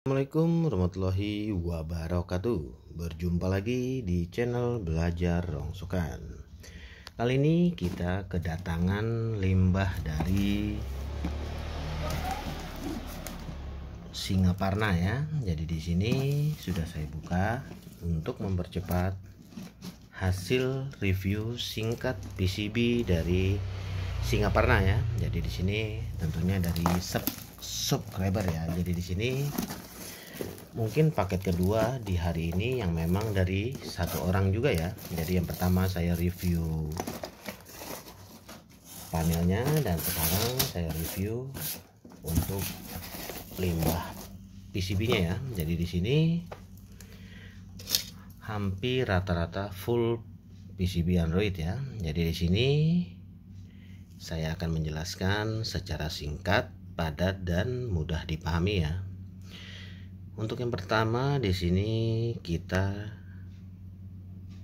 Assalamualaikum warahmatullahi wabarakatuh. Berjumpa lagi di channel Belajar Rongsokan. Kali ini kita kedatangan limbah dari Singaparna ya. Jadi di sini sudah saya buka untuk mempercepat hasil review singkat PCB dari Singaparna ya. Jadi di sini tentunya dari subscriber ya. Jadi di sini mungkin paket kedua di hari ini yang memang dari satu orang juga ya. Jadi yang pertama saya review panelnya dan sekarang saya review untuk limbah PCB-nya ya. Jadi di sini hampir rata-rata full PCB Android ya. Jadi di sini saya akan menjelaskan secara singkat, padat dan mudah dipahami ya. Untuk yang pertama di sini kita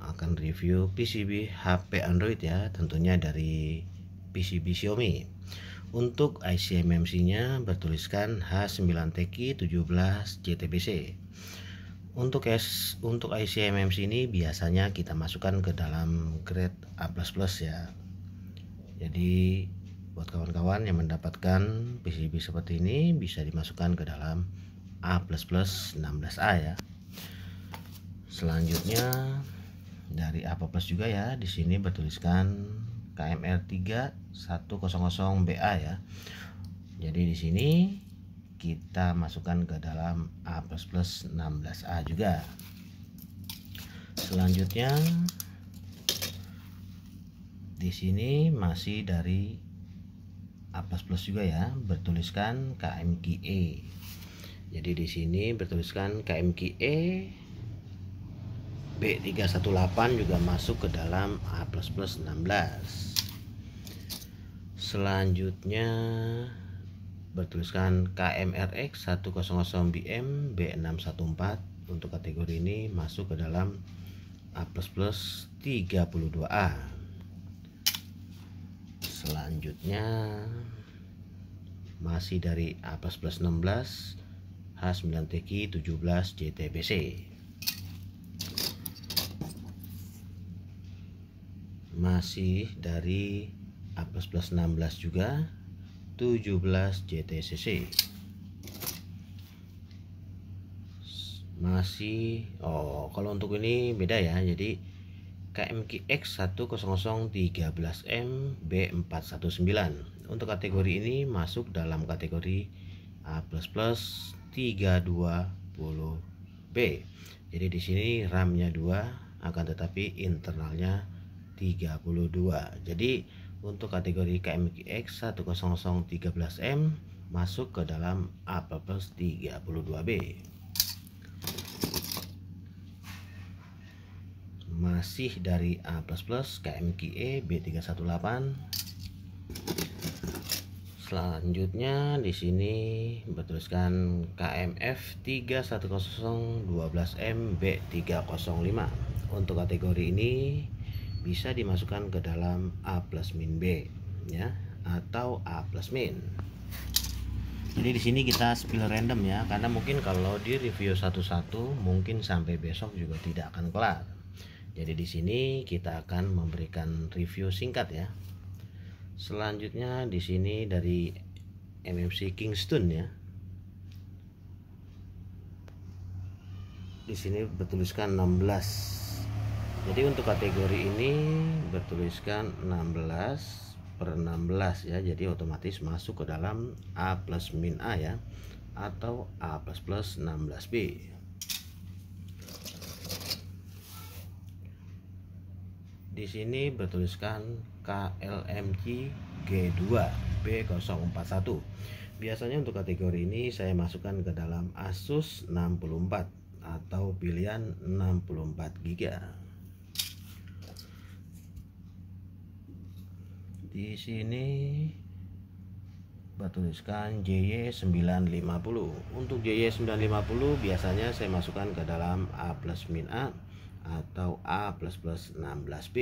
akan review PCB HP Android ya, tentunya dari PCB Xiaomi. Untuk IC MMC-nya bertuliskan H9TQ17JTBC. Untuk IC MMC ini biasanya kita masukkan ke dalam grade A++ ya. Jadi buat kawan-kawan yang mendapatkan PCB seperti ini bisa dimasukkan ke dalam A++ 16A ya. Selanjutnya dari A++ juga ya, di sini bertuliskan KMR3100BA ya. Jadi di sini kita masukkan ke dalam A++ 16A juga. Selanjutnya di sini masih dari A++ juga ya, bertuliskan KMQE. Jadi di sini bertuliskan KMQE B318 juga masuk ke dalam A++ 16. Selanjutnya bertuliskan KMRX 100BM B614. Untuk kategori ini masuk ke dalam A++ 32A. Selanjutnya masih dari A++ 16 H9TQ17JTBC. Masih dari A++ 16 juga 17JTCC. Masih kalau untuk ini beda ya. Jadi KMQX 10013M B419. Untuk kategori ini masuk dalam kategori A++ 320B. Jadi di sini RAM-nya 2 akan tetapi internalnya 32. Jadi untuk kategori KMQX 10013M masuk ke dalam A++ 32B. Masih dari A++ KMQE B318. Selanjutnya di sini bertuliskan KMF 31012M B305. Untuk kategori ini bisa dimasukkan ke dalam A+-B ya, atau A+-. Jadi di sini kita spill random ya, karena mungkin kalau di review satu-satu mungkin sampai besok juga tidak akan kelar. Jadi di sini kita akan memberikan review singkat ya. Selanjutnya di sini dari MMC Kingston ya. Di sini bertuliskan 16. Jadi untuk kategori ini bertuliskan 16/16 ya. Jadi otomatis masuk ke dalam A+-A ya, atau A++ 16B. Di sini bertuliskan KLMG G2 B041. Biasanya untuk kategori ini saya masukkan ke dalam Asus 64 atau pilihan 64 GB. Di sini bertuliskan JY950. Untuk JY950 biasanya saya masukkan ke dalam A+-A atau A++ 16B.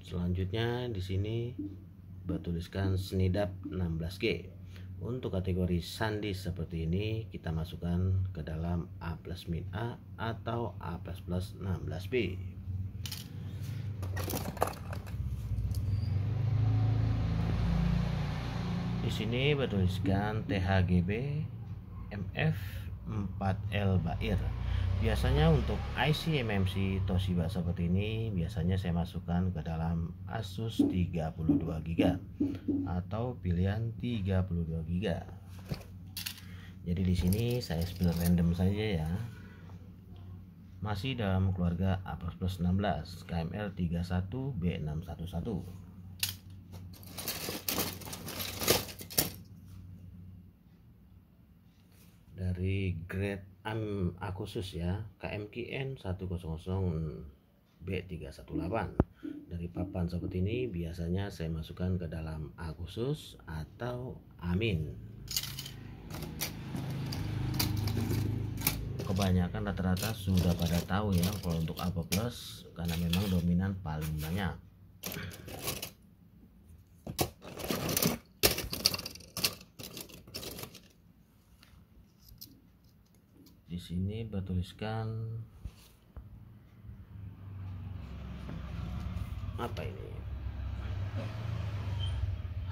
Selanjutnya di sini bertuliskan Snidap 16G. Untuk kategori sandi seperti ini kita masukkan ke dalam A plus min A atau A plus plus 16B. Di sini bertuliskan THGB MF 4L Bair. Biasanya untuk IC MMC Toshiba seperti ini biasanya saya masukkan ke dalam Asus 32GB atau pilihan 32GB. Jadi di sini saya spill random saja ya. Masih dalam keluarga A plus 16 KMR 31B611. Dari grade A khusus ya, KMKN 100B318. Dari papan seperti ini biasanya saya masukkan ke dalam A khusus atau Amin. Kebanyakan rata-rata sudah pada tahu ya kalau untuk A plus karena memang dominan paling banyak. Di sini bertuliskan apa ini?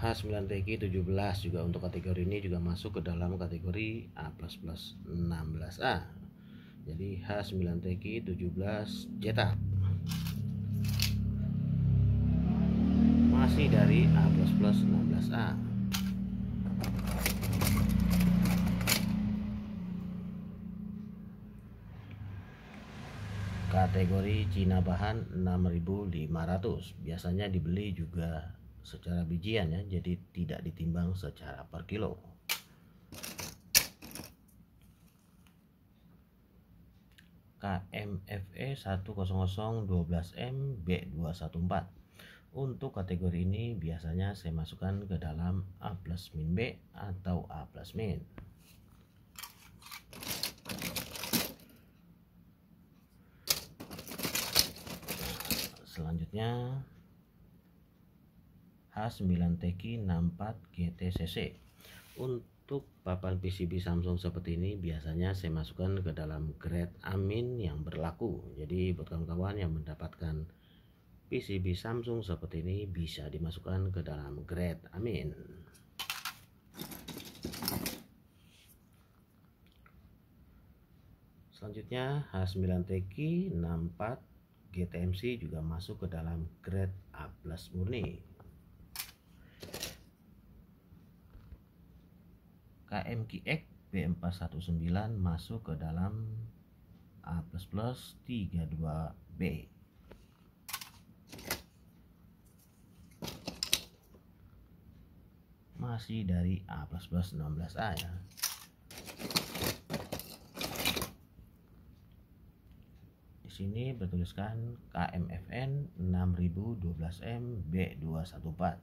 H9TQ 17 juga untuk kategori ini juga masuk ke dalam kategori A plus plus 16A. Jadi H9TQ 17 cetak. Masih dari A plus plus 16A. Kategori Cina bahan 6.500, biasanya dibeli juga secara bijian ya, jadi tidak ditimbang secara per kilo. KMFE 10012M B214. Untuk kategori ini biasanya saya masukkan ke dalam A plus min B atau A plus min. Selanjutnya H9TQ 64 GTCC. Untuk papan PCB Samsung seperti ini biasanya saya masukkan ke dalam grade Amin yang berlaku. Jadi buat kawan-kawan yang mendapatkan PCB Samsung seperti ini bisa dimasukkan ke dalam grade Amin. Selanjutnya H9TQ 64 GTMC juga masuk ke dalam grade A plus murni. KMKX B419 masuk ke dalam A plus plus 32B. Masih dari A plus plus 16A ya. Sini bertuliskan KMFN 6012M B214.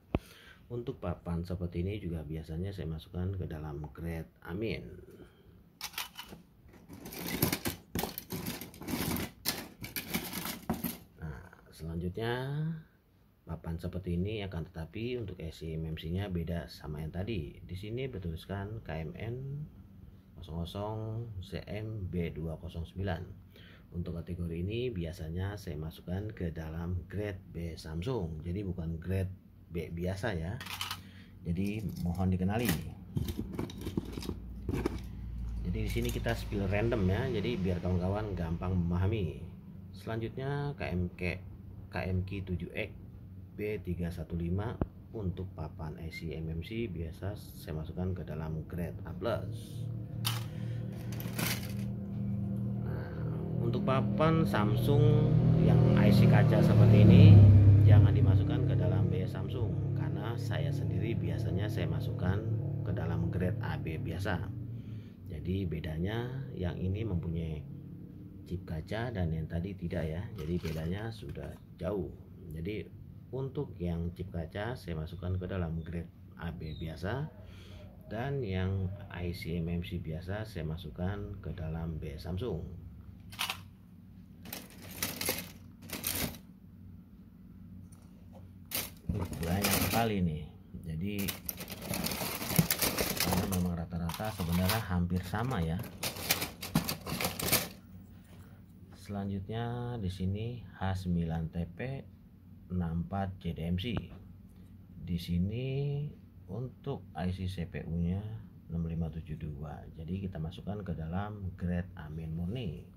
Untuk papan seperti ini juga biasanya saya masukkan ke dalam grade Amin. Nah, selanjutnya papan seperti ini akan tetapi untuk IC MMC nya beda sama yang tadi. Di sini bertuliskan KMN 00CM B209. Untuk kategori ini biasanya saya masukkan ke dalam grade B Samsung, jadi bukan grade B biasa ya. Jadi mohon dikenali. Jadi di sini kita spill random ya, jadi biar kawan-kawan gampang memahami. Selanjutnya KMK7X B315 untuk papan IC MMC biasa saya masukkan ke dalam grade A+. Untuk papan Samsung yang IC kaca seperti ini jangan dimasukkan ke dalam B Samsung karena saya sendiri biasanya saya masukkan ke dalam grade AB biasa. Jadi bedanya yang ini mempunyai chip kaca dan yang tadi tidak ya. Jadi bedanya sudah jauh. Jadi untuk yang chip kaca saya masukkan ke dalam grade AB biasa dan yang IC MMC biasa saya masukkan ke dalam B Samsung. Banyak sekali nih, jadi sebenarnya hampir sama ya. Selanjutnya di sini H9TP 64 JDMC. Di sini untuk IC CPU-nya 6572. Jadi kita masukkan ke dalam grade amin murni.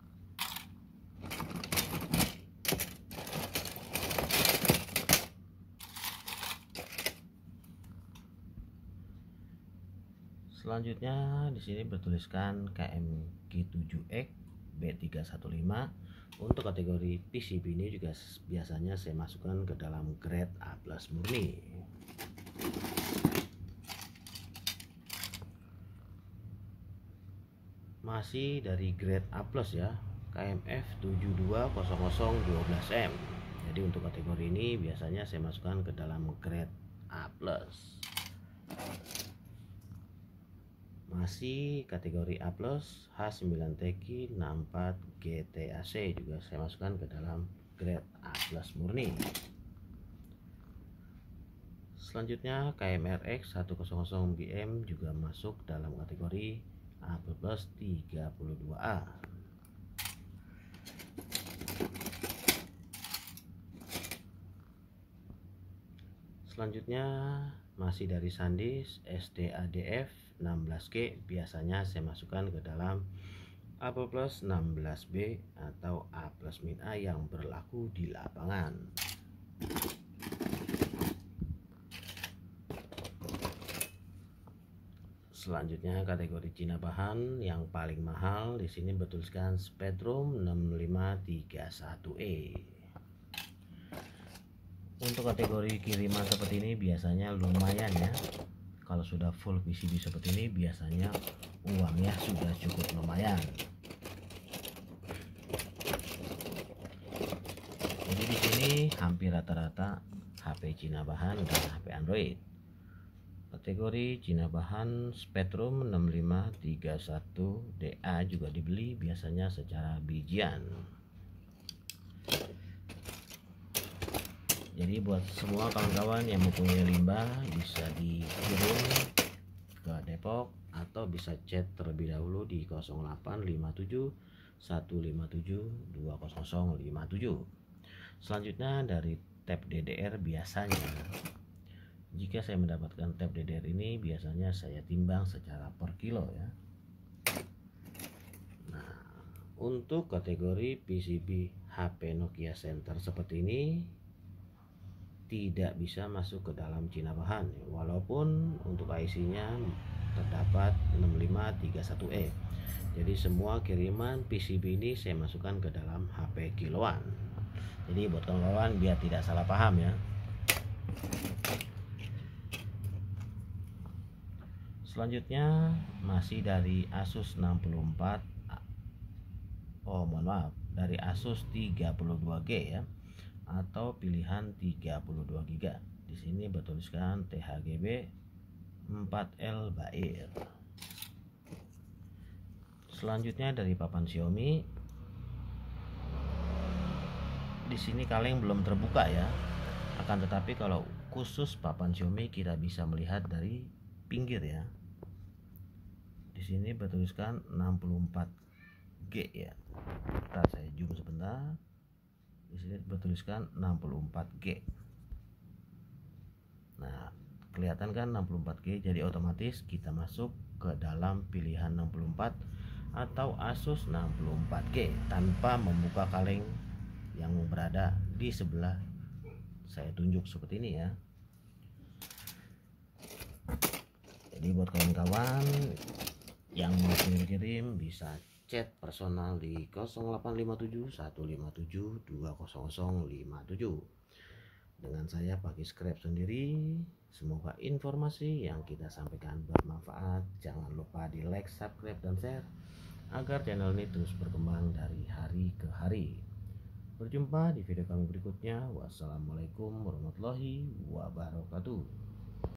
Selanjutnya di sini bertuliskan KMG7X B315. Untuk kategori PCB ini juga biasanya saya masukkan ke dalam grade A+ murni. Masih dari grade A+ ya, KMF720012M. Jadi untuk kategori ini biasanya saya masukkan ke dalam grade A+. Masih kategori A+, H9TQ 64 GTAC juga saya masukkan ke dalam grade A+ murni. Selanjutnya KMRX 100BM juga masuk dalam kategori A+ 32A. Selanjutnya masih dari SanDisk STADF 16G, biasanya saya masukkan ke dalam A+ 16B atau A+-A yang berlaku di lapangan. Selanjutnya kategori Cina bahan yang paling mahal di sini bertuliskan Spreadtrum 6531E. Untuk kategori kiriman seperti ini biasanya lumayan ya. Kalau sudah full PCB seperti ini biasanya uangnya sudah cukup lumayan. Jadi di sini hampir rata-rata HP Cina bahan dan HP Android. Kategori Cina bahan Spreadtrum 6531DA juga dibeli biasanya secara bijian. Jadi buat semua kawan-kawan yang mempunyai limbah bisa dikirim ke Depok atau bisa chat terlebih dahulu di 0857 157 20057. Selanjutnya dari tab DDR, biasanya jika saya mendapatkan tab DDR ini biasanya saya timbang secara per kilo ya. Nah, untuk kategori PCB HP Nokia Center seperti ini tidak bisa masuk ke dalam Cina bahan, walaupun untuk IC-nya terdapat 6531E. Jadi semua kiriman PCB ini saya masukkan ke dalam HP kiloan. Jadi buat kawan-kawan biar tidak salah paham ya. Selanjutnya masih dari Asus 64, dari Asus 32G ya, atau pilihan 32GB. Di sini bertuliskan THGB 4L Bair. Selanjutnya dari papan Xiaomi. Di sini kaleng belum terbuka ya. Akan tetapi kalau khusus papan Xiaomi kita bisa melihat dari pinggir ya. Di sini bertuliskan 64G ya. Ntar saya zoom sebentar. Di sini bertuliskan 64G. Nah, kelihatan kan 64G, jadi otomatis kita masuk ke dalam pilihan 64 atau Asus 64G tanpa membuka kaleng yang berada di sebelah saya tunjuk seperti ini ya. Jadi buat kawan-kawan yang mau kirim bisa chat personal di 0857 157 20057 dengan saya Pak Scrap sendiri. Semoga informasi yang kita sampaikan bermanfaat. Jangan lupa di like, subscribe, dan share agar channel ini terus berkembang dari hari ke hari. Berjumpa di video kami berikutnya. Wassalamualaikum warahmatullahi wabarakatuh.